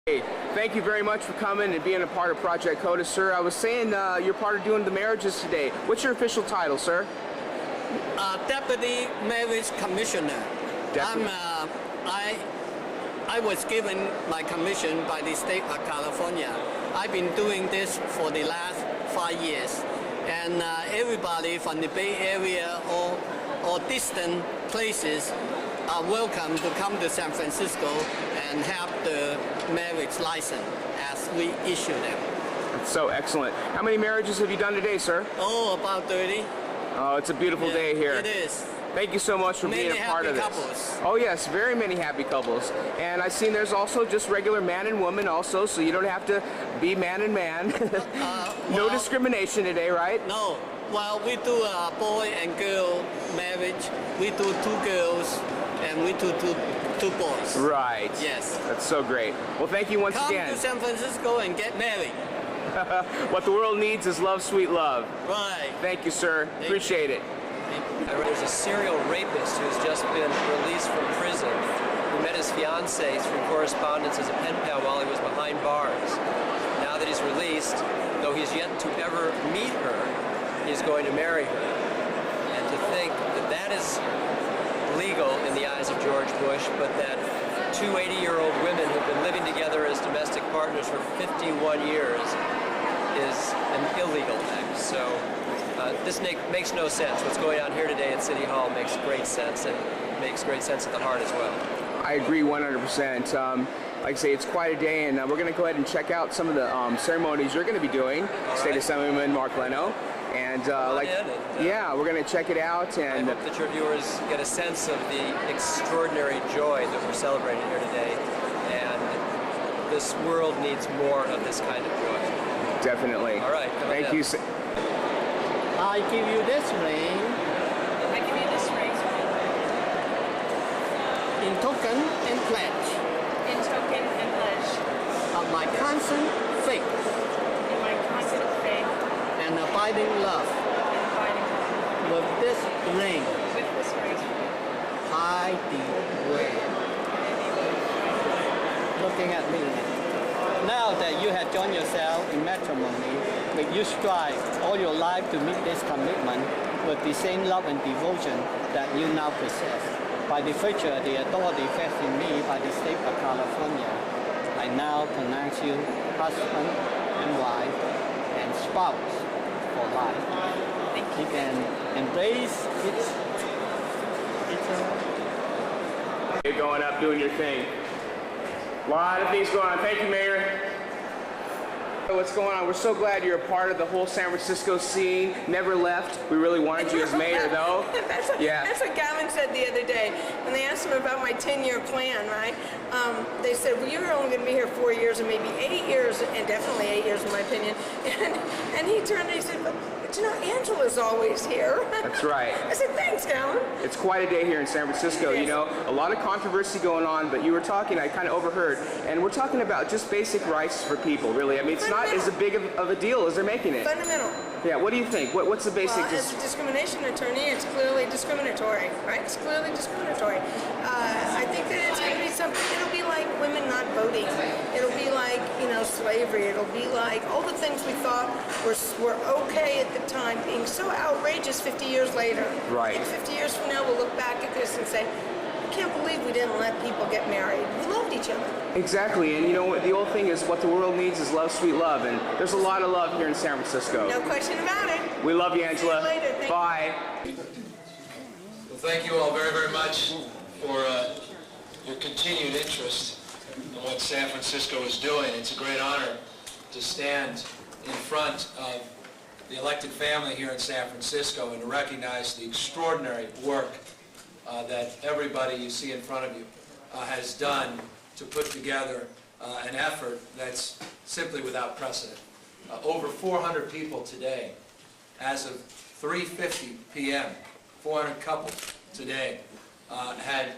Hey, thank you very much for coming and being a part of Project CODA, sir. I was saying you're part of doing the marriages today. What's your official title, sir? Deputy Marriage Commissioner. I was given my commission by the state of California. I've been doing this for the last 5 years, and everybody from the Bay Area or distant places are welcome to come to San Francisco and have the marriage license as we issue them. That's so excellent. How many marriages have you done today, sir? Oh, about 30. Oh, it's a beautiful day here. It is. Thank you so much for being a part of this. Couples. Oh yes, very many happy couples. And I've seen there's also just regular man and woman also, so you don't have to be man and man. No discrimination today, right? No. Well, we do a boy and girl marriage. We do 2 girls and we do two boys. Right. Yes. That's so great. Well, thank you once again. Come to San Francisco and get married. What the world needs is love, sweet love. Right. ThanI you, sir. Appreciate it. There's a serial rapist who's just been released from prison who met his fiancée through correspondence as a pen pal while he was behind bars. Now that he's released, though he's yet to ever meet her, he's going to marry her. And to think that that is legal in the eyes of George Bush, but that 2 80-year-old women who've been living together as domestic partners for 51 years is an illegal act. So this makes no sense. What's going on here today at City Hall makes great sense, and makes great sense at the heart as well. I agree 100%. Like I say, it's quite a day, and we're going to go ahead and check out some of the ceremonies you're going to be doing. State Assemblyman Mark Leno. And yeah, we're going to check it out. And I hope that your viewers get a sense of the extraordinary joy that we're celebrating here today. And this world needs more of this kind of joy. Definitely. All right. Thank you. I give you this ring. I give you this ring. In token and pledge. In token and pledge. Of my constant faith. In my constant faith. And abiding love. And abiding love. With this ring. With this ring. I declare. Looking at me. Now that you have joined yourself in matrimony, may you strive all your life to meet this commitment with the same love and devotion that you now possess. By the virtue of the authority vested in me by the state of California, I now pronounce you husband and wife and spouse for life. Thank you. You can embrace each other. You're going up doing your thing. A lot of things going on. Thank you, Mayor. What's going on? We're so glad you're a part of the whole San Francisco scene. Never left. We really wanted you as mayor, though. That's what Gavin said the other day when they asked him about my 10-year plan, right? They said, well, you're only going to be here 4 years and maybe 8 years, and definitely 8 years in my opinion. And he turned and he said, but you know, Angela's always here. That's right. I said, thanks, Gavin. It's quite a day here in San Francisco, you know. A lot of controversy going on, but you were talking, I kind of overheard, and we're talking about just basic rights for people, really. I mean, it's not as big of a deal as they're making it. Fundamental. Yeah, what do you think? What's the basic... Well, as a discrimination attorney, it's clearly discriminatory, right? It's clearly discriminatory. I think that it's going to be something, it'll be like women not voting. It'll be like, you know, slavery. It'll be like all the things we thought were okay at the time being so outrageous 50 years later. Right. And 50 years from now, we'll look back at this and say, I can't believe we didn't let people get married. We loved each other. Exactly, and you know, the old thing is what the world needs is love, sweet love, and there's a lot of love here in San Francisco. No question about it. We love you, Angela. See you later. Thank Bye. Well, thank you all very, very much for your continued interest in what San Francisco is doing. It's a great honor to stand in front of the elected family here in San Francisco and to recognize the extraordinary work that everybody you see in front of you has done to put together an effort that's simply without precedent. Over 400 people today, as of 3:50 p.m., 400 couples today had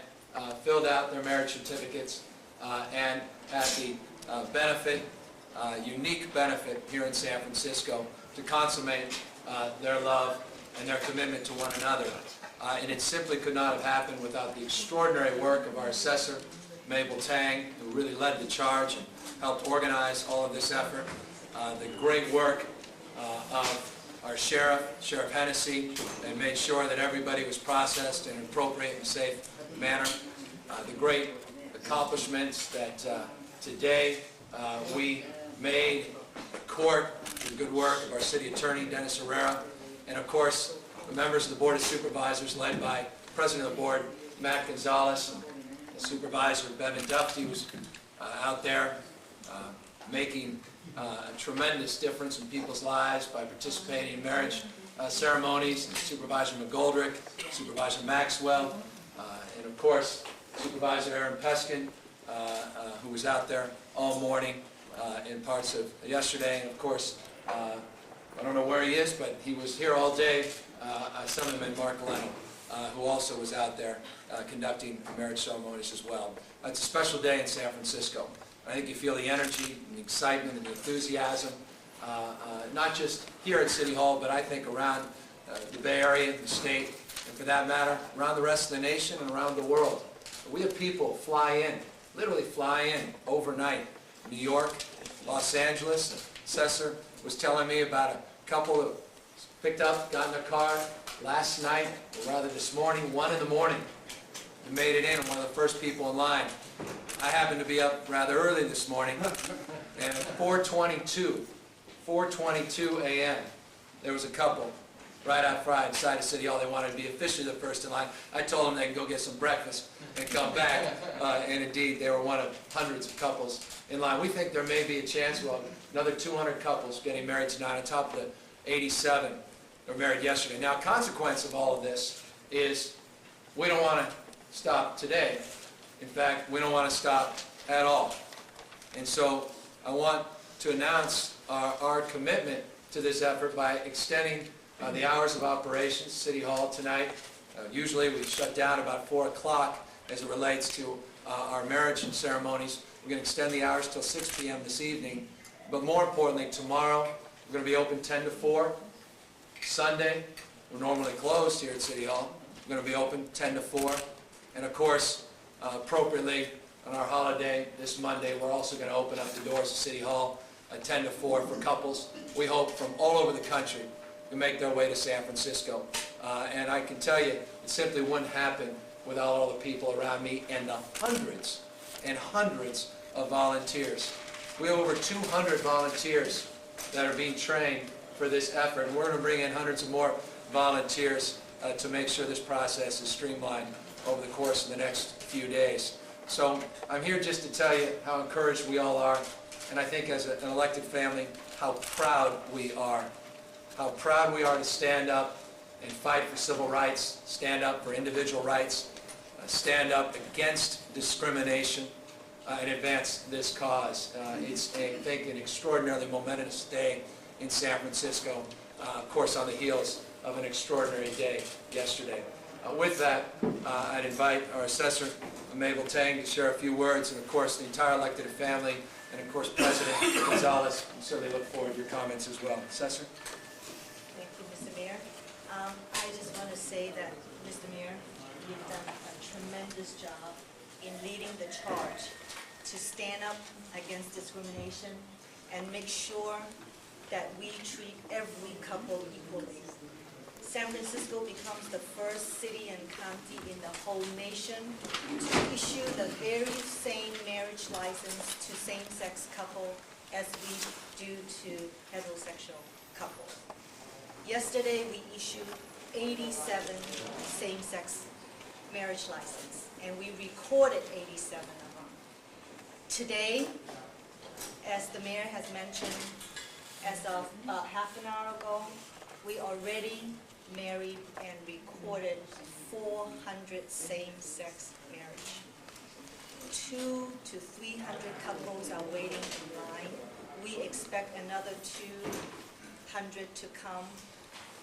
filled out their marriage certificates and had the unique benefit here in San Francisco to consummate their love and their commitment to one another. And it simply could not have happened without the extraordinary work of our assessor, Mabel Tang, who really led the charge and helped organize all of this effort. The great work of our Sheriff Hennessy, and made sure that everybody was processed in an appropriate and safe manner. The great accomplishments that today we made court, the good work of our City Attorney, Dennis Herrera, and of course, the members of the Board of Supervisors led by President of the Board, Matt Gonzalez, and Supervisor Bevan Dufty, who's out there making a tremendous difference in people's lives by participating in marriage ceremonies, and Supervisor McGoldrick, Supervisor Maxwell, and of course, Supervisor Aaron Peskin, who was out there all morning in parts of yesterday, and of course, I don't know where he is, but he was here all day, Assemblyman Mark Leno, who also was out there conducting marriage ceremonies as well. It's a special day in San Francisco. I think you feel the energy and the excitement and the enthusiasm, not just here at City Hall, but I think around the Bay Area, the state, and for that matter, around the rest of the nation and around the world. We have people fly in, literally fly in overnight. New York, Los Angeles. Assessor was telling me about a couple that picked up, got in their car last night, or rather this morning, 1 in the morning, and made it in, one of the first people in line. I happened to be up rather early this morning, and at 4:22 a.m., there was a couple right outside of City Hall. They wanted to be officially the first in line. I told them they can go get some breakfast and come back, and indeed, they were one of hundreds of couples in line. We think there may be a chance we'll have another 200 couples getting married tonight on top of the 87 that were married yesterday. Now, a consequence of all of this is we don't want to stop today. In fact, we don't want to stop at all. And so I want to announce our commitment to this effort by extending the hours of operations, City Hall tonight. Usually we shut down about 4 o'clock as it relates to our marriage ceremonies. We're going to extend the hours till 6 p.m. this evening. But more importantly, tomorrow we're going to be open 10 to 4. Sunday, we're normally closed here at City Hall. We're going to be open 10 to 4. And of course, appropriately, on our holiday this Monday, we're also going to open up the doors of City Hall at 10 to 4 for couples, we hope, from all over the country to make their way to San Francisco. And I can tell you, it simply wouldn't happen without all the people around me and the hundreds and hundreds of volunteers. We have over 200 volunteers that are being trained for this effort, and we're going to bring in hundreds of more volunteers to make sure this process is streamlined over the course of the next few days. So I'm here just to tell you how encouraged we all are, and I think as an elected family, how proud we are. How proud we are to stand up and fight for civil rights, stand up for individual rights, stand up against discrimination, and advance this cause. It's, I think, an extraordinarily momentous day in San Francisco, of course on the heels of an extraordinary day yesterday. With that, I'd invite our Assessor, Mabel Tang, to share a few words, and of course the entire elected family, and of course President Gonzalez. We certainly look forward to your comments as well. Assessor? Thank you, Mr. Mayor. I just want to say that, Mr. Mayor, you've done a tremendous job in leading the charge to stand up against discrimination and make sure that we treat every couple equally. San Francisco becomes the first city and county in the whole nation to issue the very same marriage license to same-sex couple as we do to heterosexual couples. Yesterday, we issued 87 same-sex marriage licenses, and we recorded 87 of them. Today, as the mayor has mentioned, as of half an hour ago, we already married and recorded 400 same-sex marriage. 200 to 300 couples are waiting in line. We expect another 200 to come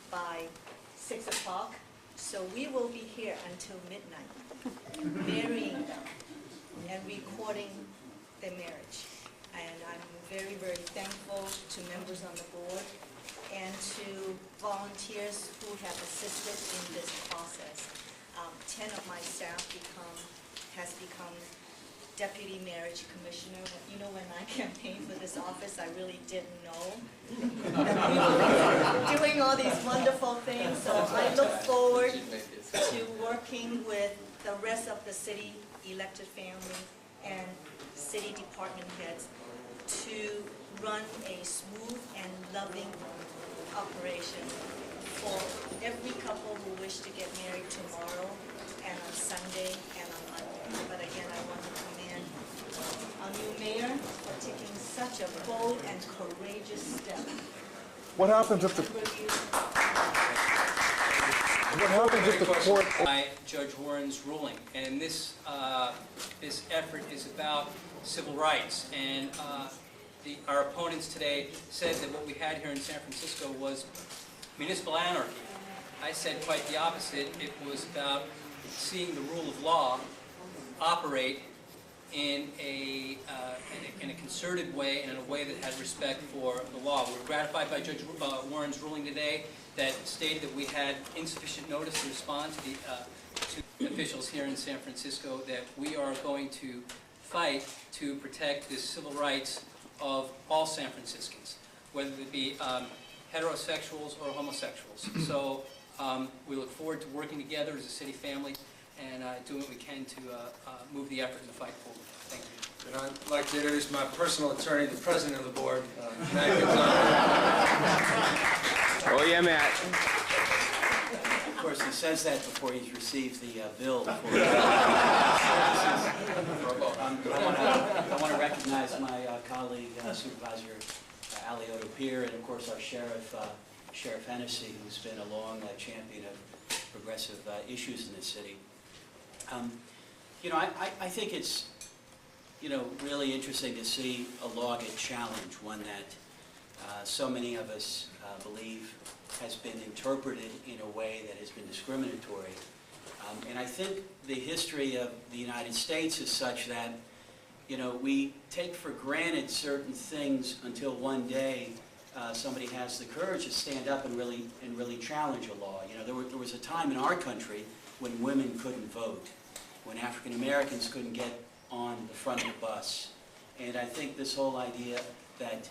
by 6 o'clock. So we will be here until midnight, marrying them and recording their marriage. And I'm very, very thankful to members on the board and to volunteers who have assisted in this process. 10 of my staff has become deputy marriage commissioner. You know, when I campaigned for this office, I really didn't know doing all these wonderful things. So I look forward to working with the rest of the city elected family and city department heads to run a smooth and loving operation for every couple who wish to get married tomorrow and on Sunday and on Monday. But again, I want to commend our new mayor for taking such a bold and courageous step. What happens if the court? By Judge Warren's ruling, and this effort is about civil rights. And our opponents today said that what we had here in San Francisco was municipal anarchy. I said quite the opposite. It was about seeing the rule of law operate in a concerted way and in a way that had respect for the law. We're gratified by Judge Warren's ruling today that stated that we had insufficient notice to respond to the officials here in San Francisco, that we are going to fight to protect the civil rights of all San Franciscans, whether it be heterosexuals or homosexuals. So we look forward to working together as a city family and doing what we can to move the effort and the fight forward. Thank you. And I'd like to introduce my personal attorney, the president of the board, Matt Gonzalez. Oh yeah, Matt. Of course, he says that before he's received the bill. I want to recognize my colleague, Supervisor Alioto Peer, and of course our Sheriff Hennessy, who's been a long champion of progressive issues in this city. You know, I think it's, you know, really interesting to see a law get challenged, one that so many of us believe has been interpreted in a way that has been discriminatory. And I think the history of the United States is such that, you know, we take for granted certain things until one day somebody has the courage to stand up and really challenge a law. You know, there was a time in our country when women couldn't vote, when African Americans couldn't get on the front of the bus. And I think this whole idea that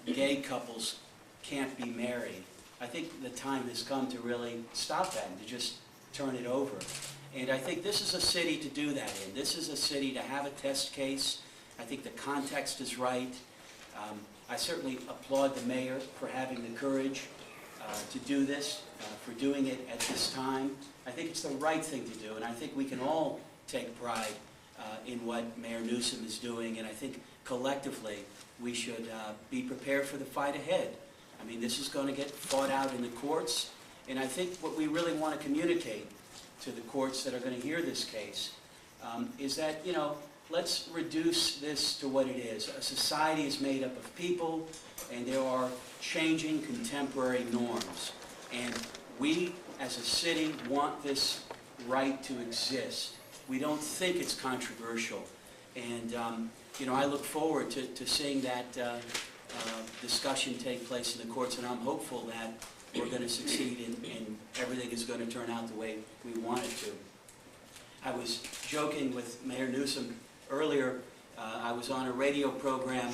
gay couples can't be married, I think the time has come to really stop that and to just turn it over. And I think this is a city to do that in. This is a city to have a test case. I think the context is right. I certainly applaud the mayor for having the courage to do this, for doing it at this time. I think it's the right thing to do, and I think we can all take pride in what Mayor Newsom is doing, and I think collectively we should be prepared for the fight ahead. I mean, this is going to get fought out in the courts, and I think what we really want to communicate to the courts that are going to hear this case is that, you know, let's reduce this to what it is. A society is made up of people, and there are changing contemporary norms. And we, as a city, want this right to exist. We don't think it's controversial. And, you know, I look forward to seeing that discussion take place in the courts, and I'm hopeful that we're going to succeed and everything is going to turn out the way we want it to. I was joking with Mayor Newsom earlier. I was on a radio program,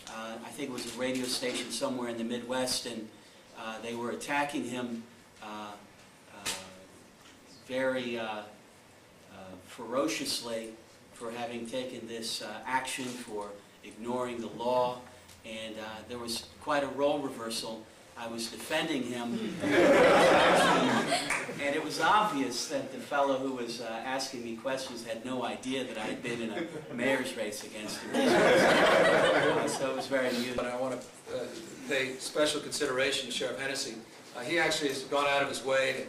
I think it was a radio station somewhere in the Midwest, and they were attacking him very ferociously for having taken this action, for ignoring the law, and there was quite a role reversal. I was defending him, and it was obvious that the fellow who was asking me questions had no idea that I had been in a mayor's race against him. So it was very amusing. But I want to pay special consideration to Sheriff Hennessy. He actually has gone out of his way to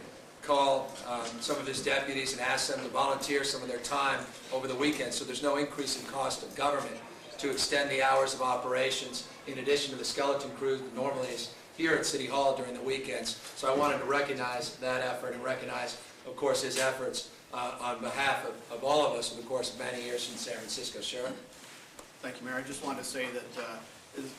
call some of his deputies and ask them to volunteer some of their time over the weekend, so there's no increase in cost of government to extend the hours of operations in addition to the skeleton crew that normally is here at City Hall during the weekends. So I wanted to recognize that effort and recognize, of course, his efforts on behalf of all of us over the course of many years in San Francisco. Sheriff? Thank you, Mayor. I just wanted to say that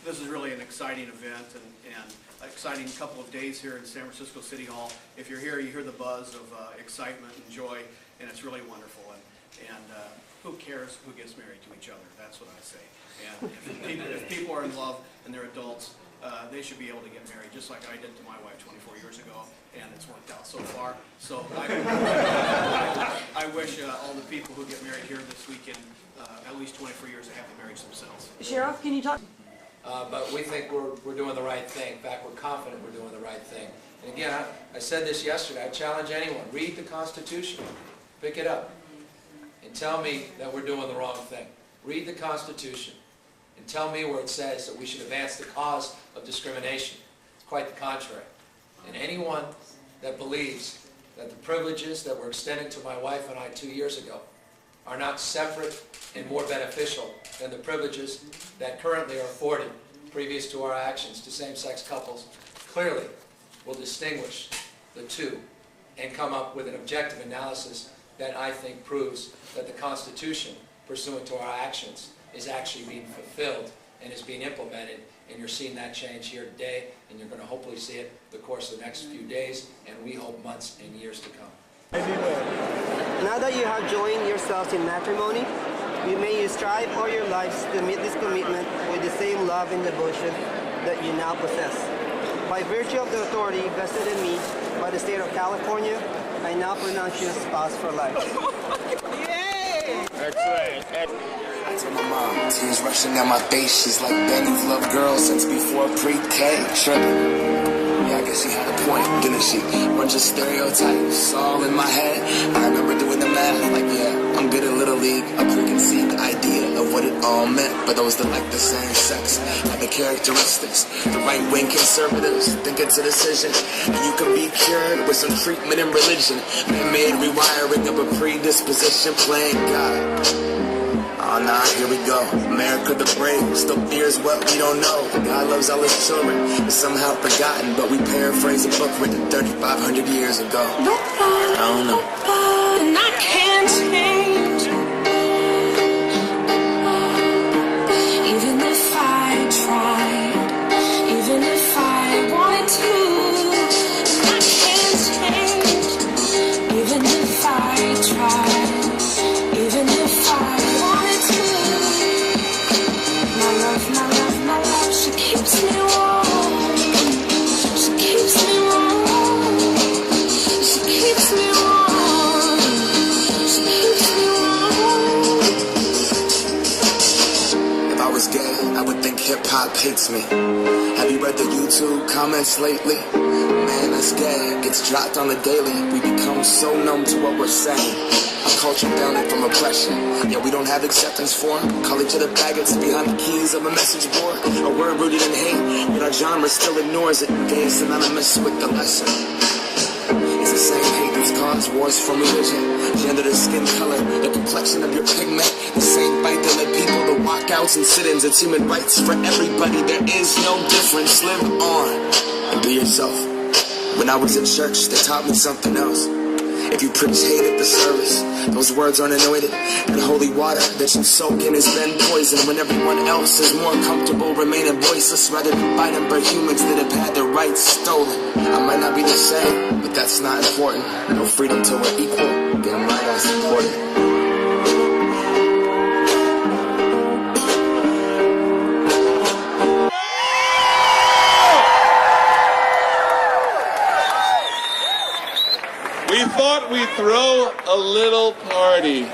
this is really an exciting event and an exciting couple of days here in San Francisco City Hall. If you're here, you hear the buzz of excitement and joy, and it's really wonderful. And who cares who gets married to each other? That's what I say. And if people are in love and they're adults, they should be able to get married, just like I did to my wife 24 years ago, and it's worked out so far. So I wish all the people who get married here this weekend at least 24 years to have the marriage themselves. Sheriff, can you talk? But we think we're doing the right thing. In fact, we're confident we're doing the right thing. And again, I said this yesterday, I challenge anyone, read the Constitution, pick it up, and tell me that we're doing the wrong thing. Read the Constitution, and tell me where it says that we should advance the cause of discrimination. It's quite the contrary. And anyone that believes that the privileges that were extended to my wife and I 2 years ago are not separate and more beneficial than the privileges that currently are afforded previous to our actions to same-sex couples, clearly will distinguish the two and come up with an objective analysis that I think proves that the Constitution, pursuant to our actions, is actually being fulfilled and is being implemented. And you're seeing that change here today, and you're going to hopefully see it the course of the next few days, and we hope months and years to come. Now that you have joined yourselves in matrimony, you may strive all your lives to meet this commitment with the same love and devotion that you now possess. By virtue of the authority vested in me by the state of California, I now pronounce you a spouse for life. Yay! Excellent. I told my mom, tears rushing down my face. She's like, Ben, you've loved girls since before pre-K. Tripping. Yeah, I guess she had a point, didn't she? Bunch of stereotypes all in my head. I remember doing the math, like, yeah, I'm good at Little League. A preconceived idea of what it all meant. But those that like the same sex have the characteristics. The right-wing conservatives think it's a decision, and you can be cured with some treatment and religion. Man-made rewiring of a predisposition, playing God. Oh nah, here we go. America the brave still fears what we don't know. God loves all his children, it's somehow forgotten, but we paraphrase a book written 3,500 years ago. I don't know. And I can't change, even if I tried, even if I wanted to. And I can't change, even if I tried, even if I wanted to. My love, she keeps me warm. She keeps me warm. She keeps me warm. She keeps me warm. If I was gay, I would think hip-hop hates me. Have you read the YouTube comments lately? Man, that's gay. Gets dropped on the daily. We become so numb to what we're saying. A culture founded from oppression, yet we don't have acceptance for them. Call each other faggots behind the keys of a message board. A word rooted in hate, but our genre still ignores it. Gay is synonymous with the lesson. It's the same hate that's caused wars from religion, gender to skin color, the complexion of your pigment. The same fight that led people to walkouts and sit-ins. It's human rights for everybody. There is no difference. Live on and be yourself. When I was in church, they taught me something else. If you preach hate at the service, those words aren't anointed. And holy water that you soak in has been poisoned. When everyone else is more comfortable remaining voiceless, rather than fighting for humans that have had their rights stolen. I might not be the same, but that's not important. No freedom till we're equal. Damn right, that's important. We thought we'd throw a little party.